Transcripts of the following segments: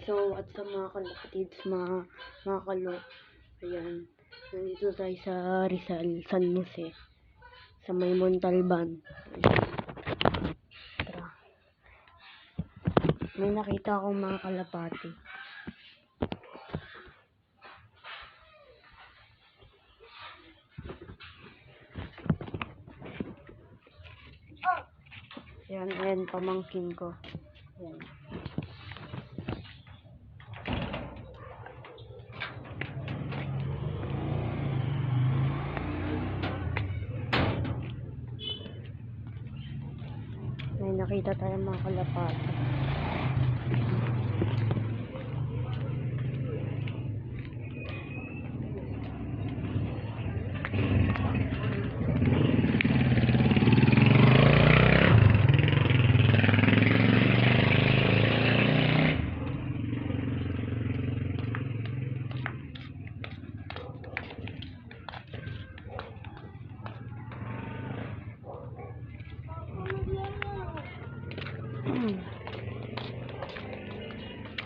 So, at sa mga kalapatids, mga kalo, ayan, nandito tayo sa Rizal, San Jose, sa may Montalban. Tara. May nakita akong mga kalapati. Ayan, pamangkin ko. Ayan. May nakita tayong mga kalapati.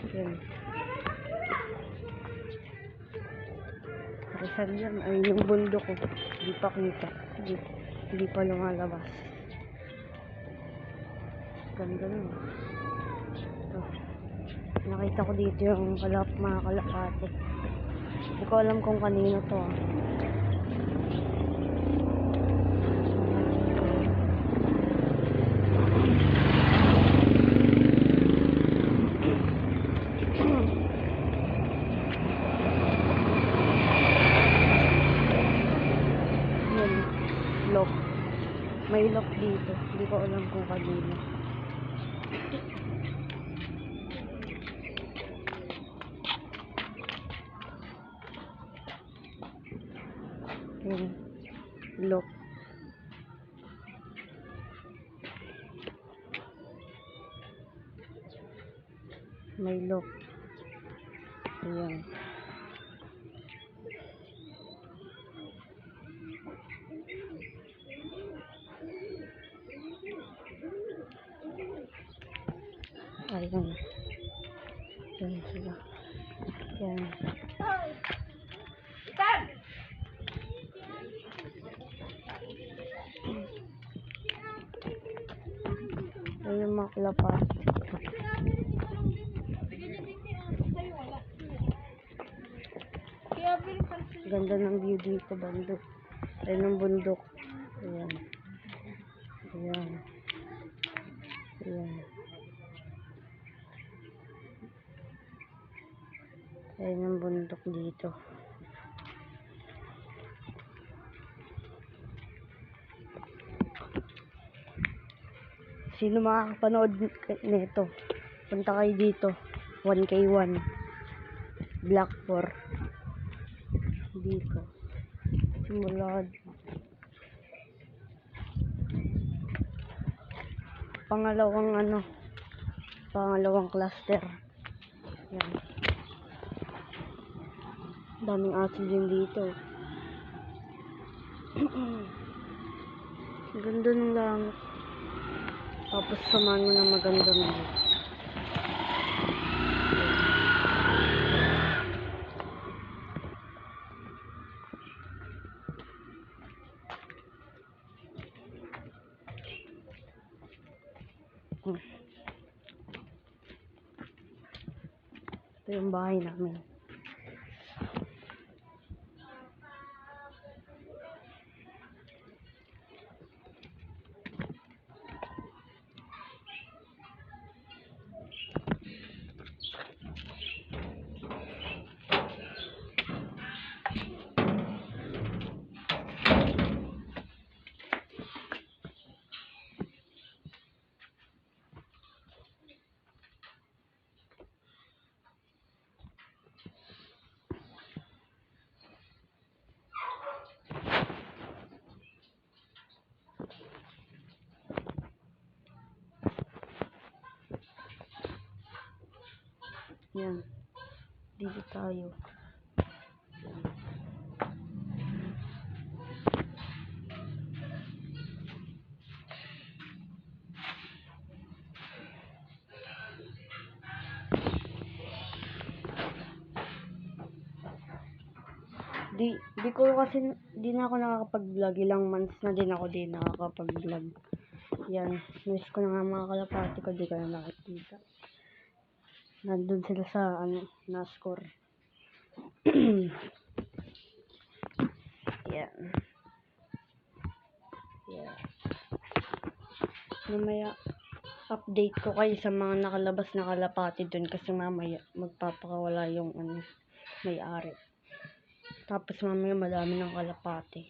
Ayan. Rizal yan. Ay, yung bundok ko. Hindi pa kita. Hindi pa lumalabas. Ganda nun. Ito. Nakita ko dito yung mga kalapate. Hindi ko alam kung kanino to. Lock. May lock dito. Hindi ko alam kung kanino. Ayan. Lock. May lock. Ayan. Ayan. Ayan sila. Ayan. Ayan yung mga kalapati. Ganda ng view dito, bundok. Ayan ang bundok. Ayan. Ayan. Ayan. Ayan ang bundok dito. Sino makakapanood nito? Punta kayo dito. 1K1. Block 4. Dito. Simulad. Pangalawang cluster. Yan. Daming oxygen dito. Ganda ng langit. Tapos samahan mo ng magandang view. Ito yung bahay namin. Yan. Dito tayo. Di ko kasi, di na ako nakakapag-vlog. Ilang months na din ako di nakakapag-vlog. Yan. Miss ko na nga mga kalapati ko. Di ko na nakikita. Nandun sila sa, na-score. Yan. Yan. Mamaya, update ko kayo sa mga nakalabas na kalapati dun kasi mamaya magpapakawala yung may-ari. Tapos mamaya madami ng kalapati.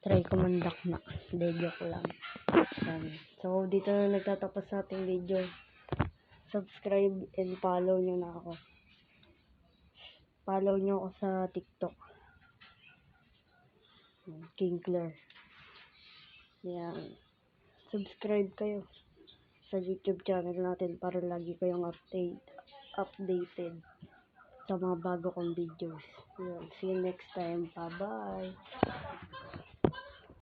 Try ko mandak na. Joke lang. Yan. So, dito na nagtatapos sa ating video. Subscribe and follow nyo na ako. Follow nyo ako sa TikTok. King Claire. Yan. Subscribe kayo sa YouTube channel natin para lagi kayong updated sa mga bago kong videos. Yun. See you next time. Bye-bye.